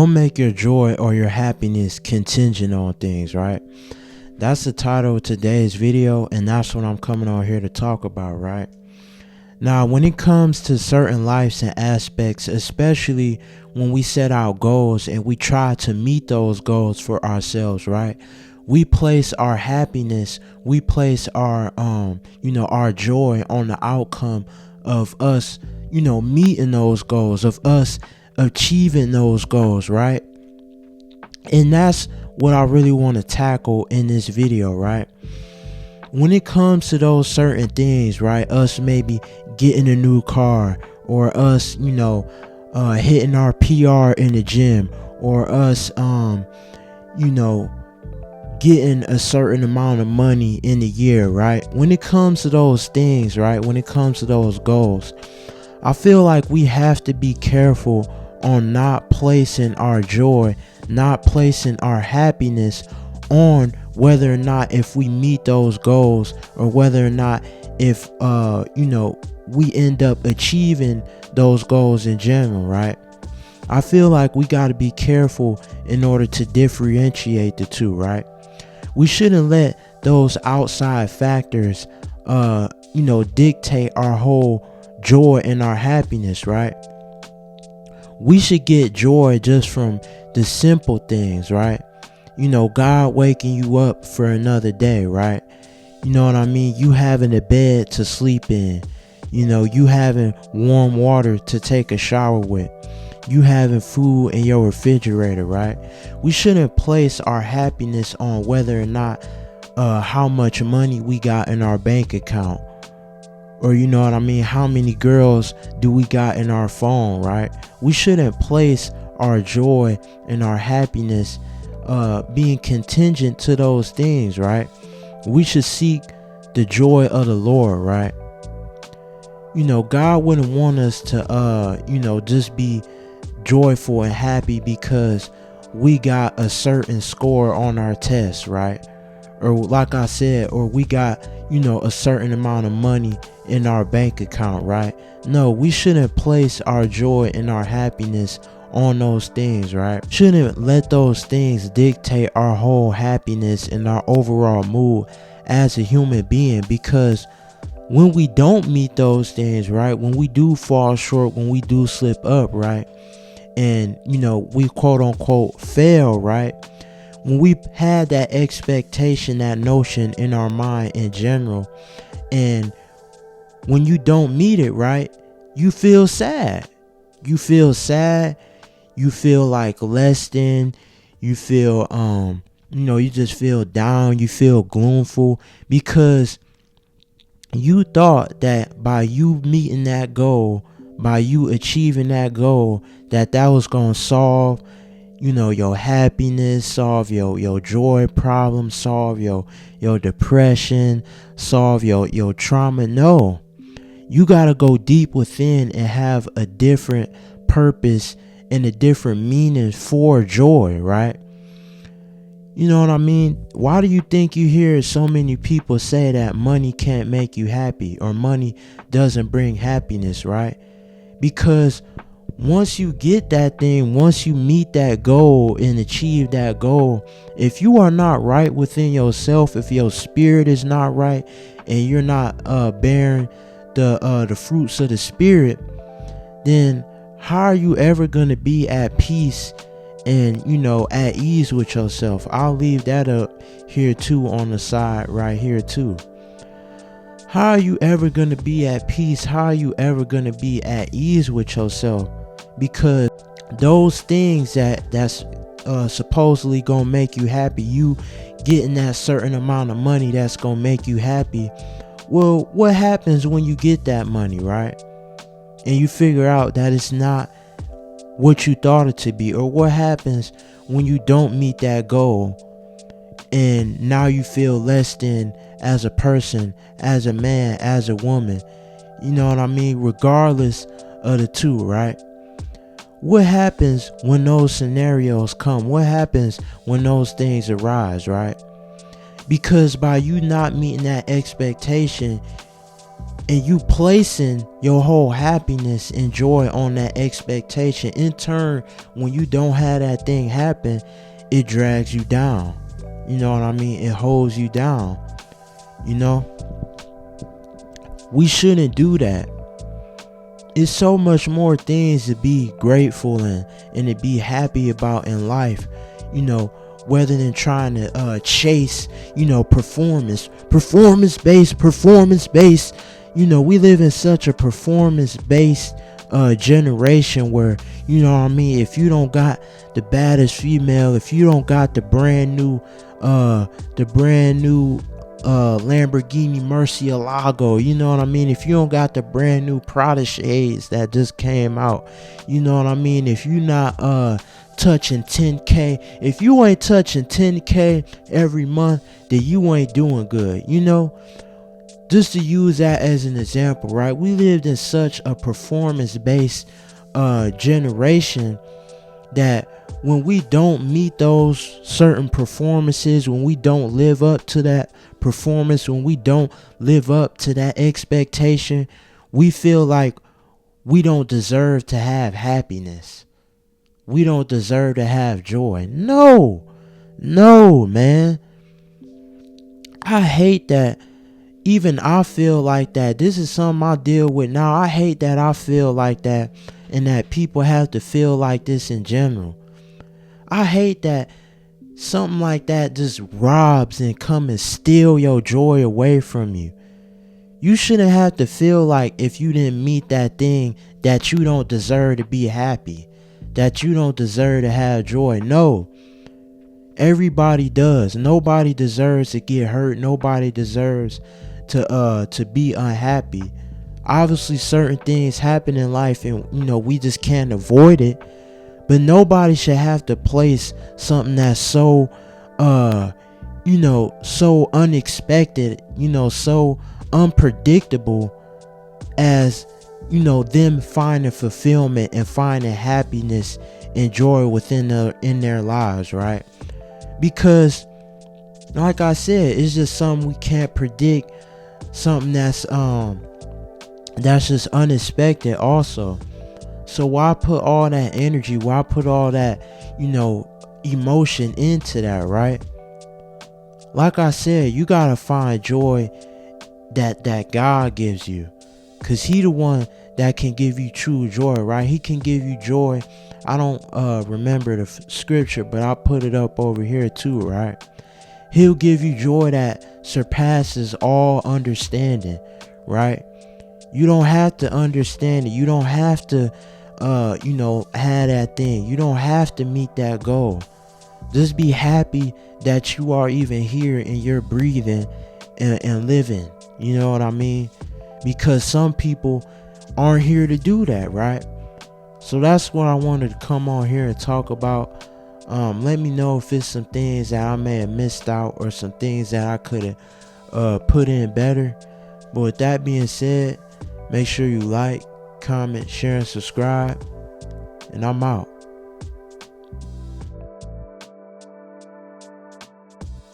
Don't make your joy or your happiness contingent on things, right? That's the title of today's video, and that's what I'm coming on here to talk about, right? Now, when it comes to certain lives and aspects, especially when we set out goals and we try to meet those goals for ourselves, right? We place our happiness, we place our our joy on the outcome of us, meeting those goals, of us achieving those goals, right? And that's what I really want to tackle in this video, right? When it comes to those certain things, right? Us maybe getting a new car, or us, hitting our PR in the gym, or us, getting a certain amount of money in a year, right? When it comes to those things, right? When it comes to those goals, I feel like we have to be careful on not placing our joy, not placing our happiness on whether or not if we meet those goals, or whether or not if we end up achieving those goals in general, right? I feel like we got to be careful in order to differentiate the two, right? We shouldn't let those outside factors dictate our whole joy and our happiness, right? We should get joy just from the simple things, right? God waking you up for another day, right? You know what I mean? You having a bed to sleep in, you having warm water to take a shower with, you having food in your refrigerator, right? We shouldn't place our happiness on whether or not how much money we got in our bank account, or how many girls do we got in our phone, right? We shouldn't place our joy and our happiness being contingent to those things, right? We should seek the joy of the Lord, right? God wouldn't want us to just be joyful and happy because we got a certain score on our test, right? Or like I said, or we got a certain amount of money in our bank account, right? No, we shouldn't place our joy and our happiness on those things, right? Shouldn't let those things dictate our whole happiness and our overall mood as a human being, because when we don't meet those things, right, when we do fall short, when we do slip up, right, and we quote unquote fail, right, when we had that expectation, that notion in our mind in general, and when you don't meet it, right, you feel sad. You feel sad. You feel like less than. You feel, you just feel down. You feel gloomful because you thought that by you meeting that goal, by you achieving that goal, that was going to solve your happiness, solve your joy problem, solve your depression, solve your trauma. No, you got to go deep within and have a different purpose and a different meaning for joy, right? You know what I mean? Why do you think you hear so many people say that money can't make you happy, or money doesn't bring happiness, right? Because once you get that thing, once you meet that goal and achieve that goal, if you are not right within yourself, if your spirit is not right, and you're not bearing the fruits of the spirit, then how are you ever going to be at peace and at ease with yourself? I'll leave that up here too on the side right here too. How are you ever going to be at peace? How are you ever going to be at ease with yourself? Because those things that's supposedly gonna make you happy, you getting that certain amount of money that's gonna make you happy, well, what happens when you get that money, right, and you figure out that it's not what you thought it to be? Or what happens when you don't meet that goal and now you feel less than as a person, as a man, as a woman? You know what I mean? Regardless of the two, right? What happens when those scenarios come? What happens when those things arise, right? Because by you not meeting that expectation, and you placing your whole happiness and joy on that expectation, in turn, when you don't have that thing happen, it drags you down. You know what I mean? It holds you down. You know, we shouldn't do that. It's so much more things to be grateful and to be happy about in life, you know, rather than trying to chase, you know, performance based. You know, we live in such a performance based generation where, you know what I mean, if you don't got the baddest female, if you don't got the brand new Lamborghini Murcielago, you know what I mean, if you don't got the brand new Prada shades that just came out, you know what I mean, if you not touching 10K, if you ain't touching 10K every month, then you ain't doing good. You know, just to use that as an example, right? We lived in such a performance based generation that when we don't meet those certain performances, when we don't live up to that performance, when we don't live up to that expectation, we feel like we don't deserve to have happiness. We don't deserve to have joy. No, man. I hate that. Even I feel like that. This is something I deal with now. I hate that I feel like that and that people have to feel like this in general. I hate that something like that just robs and come and steal your joy away from you. You shouldn't have to feel like if you didn't meet that thing that you don't deserve to be happy, that you don't deserve to have joy. No. Everybody does. Nobody deserves to get hurt. Nobody deserves to be unhappy. Obviously certain things happen in life and, you know, we just can't avoid it. But nobody should have to place something that's so you know, so unexpected, you know, so unpredictable as, you know, them finding fulfillment and finding happiness and joy within in their lives, right? Because like I said, it's just something we can't predict, something that's just unexpected also. So why put all that energy, why put all that, you know, emotion into that, right? Like I said, you gotta find joy that God gives you, cause He the one that can give you true joy, right? He can give you joy. I don't remember the scripture, but I'll put it up over here too, right? He'll give you joy that surpasses all understanding, right? You don't have to understand it. You don't have to you know, have that thing. You don't have to meet that goal. Just be happy that you are even here and you're breathing and living. You know what I mean? Because some people aren't here to do that, right? So that's what I wanted to come on here and talk about. Let me know if it's some things that I may have missed out or some things that I could have put in better. But with that being said, make sure you like, comment, share, and subscribe. And I'm out.